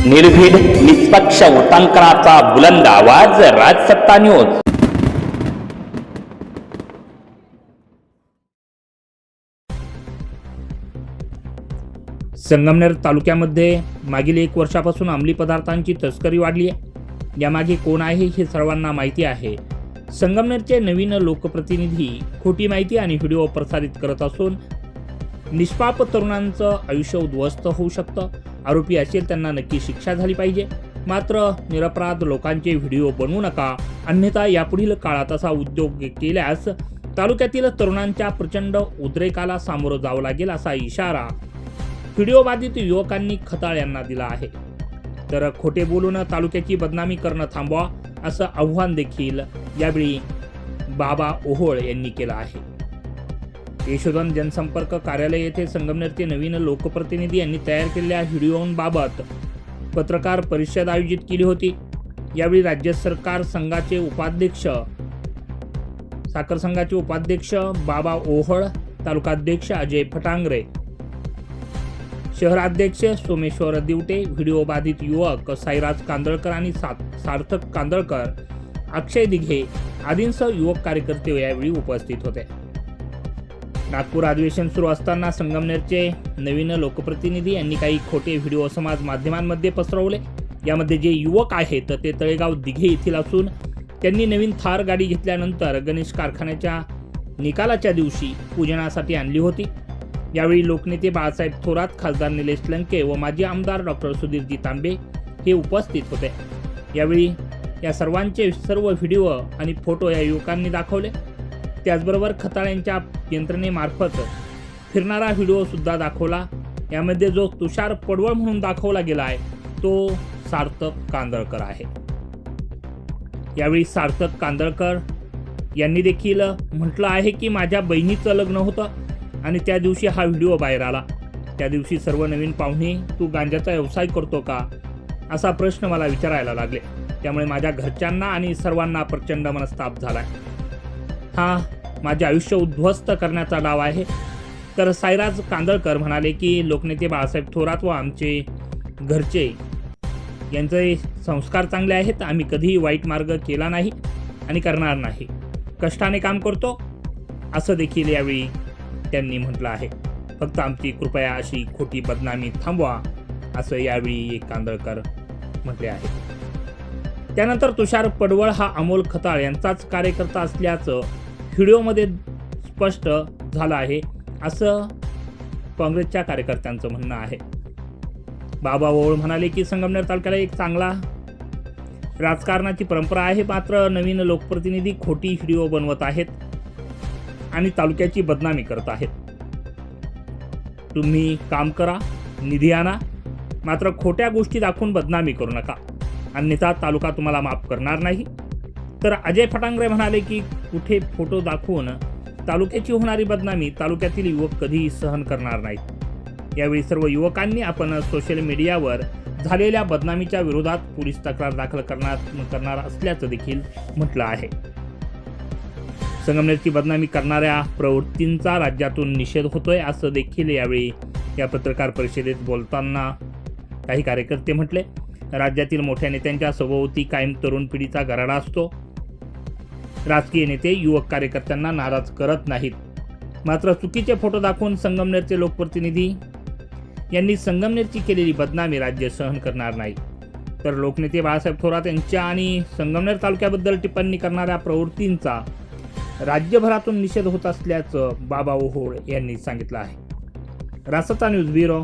निर्भीड निष्पक्ष उटंकनाचा बुलंद आवाज, राजसत्ता न्यूज। संगमनेर तालुक्यामध्ये मागील 1 वर्षापासून अंमली पदार्थांची तस्करी वाढली आहे। यामागे कोण आहे हे सर्वांना माहिती आहे। संगमनेरचे नवीन लोकप्रतिनिधी खोटी माहिती आणि व्हिडिओ प्रसारित करत असून निष्पाप तरुणांचं आयुष्य उद्ध्वस्त होऊ शकतं। आरोपी असेल त्यांना नक्की शिक्षा झाली पाहिजे। मात्र निरपराध लोकांचे व्हिडिओ बनवू नका, अन्यथा यापुढील काळात असा उद्योग केल्यास तालुक्यातील तरुणांच्या प्रचंड उद्रेकाला सामोरं जावं लागेल, असा इशारा व्हिडिओ बाधित युवकांनी खताळ यांना दिला आहे। तर खोटे बोलून तालुक्याची बदनामी करणं थांबवा, असं आव्हान देखील यावेळी बाबा ओहोळ यांनी केलं आहे। यशोधन जनसंपर्क कार्यालय येथे संगमनेरचे नवीन लोकप्रतिनिधी यांनी तयार केलेल्या व्हिडिओबाबत पत्रकार परिषद आयोजित केली होती। यावेळी राज्य सरकार संघाचे उपाध्यक्ष साखर संघाचे उपाध्यक्ष बाबा ओहोळ, तालुकाध्यक्ष अजय फटांगरे, शहराध्यक्ष सोमेश्वर दिवटे, व्हिडिओ बाधित युवक साईराज कांदळकर आणि सार्थक कांदळकर, अक्षय दिघे आदींसह युवक कार्यकर्ते यावेळी उपस्थित होते। नागपूर अधिवेशन सुरू असताना संगमनेरचे नवीन लोकप्रतिनिधी यांनी काही खोटे व्हिडिओ समाज माध्यमांमध्ये पसरवले। यामध्ये जे युवक आहेत ते तळेगाव दिघे येथील असून त्यांनी नवीन थार गाडी घेतल्यानंतर गणेश कारखान्याच्या निकालाच्या दिवशी पूजनासाठी आणली होती। यावेळी लोकनेते बाळासाहेब थोरात, खासदार निलेश लंके व माजी आमदार डॉक्टर सुधीरजी तांबे हे उपस्थित होते। यावेळी या सर्वांचे सर्व व्हिडिओ आणि फोटो या युवकांनी दाखवले। त्याचबरोबर खताळ यांच्या यंत्रणेमार्फत फिरणारा व्हिडिओ सुद्धा दाखवला। यामध्ये जो तुषार पडवळ म्हणून दाखवला गेला आहे तो सार्थक कांदळकर आहे। यावेळी सार्थक कांदळकर यांनी देखील म्हटलं आहे की माझ्या बहिणीचं लग्न होतं आणि त्या दिवशी हा व्हिडिओ बाहेर आला। त्या दिवशी सर्व नवीन पाहुणे तू गांजाचा व्यवसाय करतो का असा प्रश्न मला विचारायला लागले। त्यामुळे माझ्या घरच्यांना आणि सर्वांना प्रचंड मनस्ताप झालाय। हा माझे आयुष्य उद्ध्वस्त करण्याचा डाव आहे। तर साईराज कांदळकर म्हणाले की लोकनेते बाळासाहेब थोरात व आमचे घरचे यांचे संस्कार चांगले आहेत। आम्ही कधीही वाईट मार्ग केला नाही आणि करणार नाही, कष्टाने काम करतो असं देखील यावेळी त्यांनी म्हटलं आहे। फक्त आमची कृपया अशी खोटी बदनामी थांबवा, असं यावेळी कांदळकर म्हटले आहे। त्यानंतर तुषार पडवळ हा अमोल खताळ यांचाच कार्यकर्ता असल्याचं व्हिडिओमध्ये स्पष्ट झालं आहे, असं काँग्रेसच्या कार्यकर्त्यांचं म्हणणं आहे। बाबा ओहोळ म्हणाले की संगमनेर तालुक्याला एक चांगला राजकारणाची परंपरा आहे, मात्र नवीन लोकप्रतिनिधी खोटी व्हिडिओ बनवत आहेत आणि तालुक्याची बदनामी करत आहेत। तुम्ही काम करा, निधी आणा, मात्र खोट्या गोष्टी दाखवून बदनामी करू नका, अन्यथा तालुका तुम्हाला माफ करणार नाही। तर अजय फटांगरे म्हणाले की कुठे फोटो दाखवून तालुक्याची होणारी बदनामी तालुक्यातील युवक कधीही सहन करणार नाहीत। यावेळी सर्व युवकांनी आपण सोशल मीडियावर झालेल्या बदनामीच्या विरोधात पोलीस तक्रार दाखल करणार असल्याचं देखील म्हटलं आहे। संगमनेरची बदनामी करणाऱ्या प्रवृत्तींचा राज्यातून निषेध होतोय, असं देखील यावेळी या पत्रकार परिषदेत बोलताना काही कार्यकर्ते म्हटले। राज्यातील मोठ्या नेत्यांच्या सभोवती कायम तरुण पिढीचा गराडा असतो। राजकीय नेते युवक कार्यकर्त्यांना नाराज करत नाहीत, मात्र चुकीचे फोटो दाखवून संगमनेरचे लोकप्रतिनिधी यांनी संगमनेरची केलेली बदनामी राज्य सहन करणार नाही। तर लोकनेते बाळासाहेब थोरात यांच्या आणि संगमनेर तालुक्याबद्दल टिप्पणी करणाऱ्या प्रवृत्तींचा राज्यभरातून निषेध होत असल्याचं बाबा ओहोळ यांनी सांगितलं आहे। राजसत्ता न्यूज ब्युरो।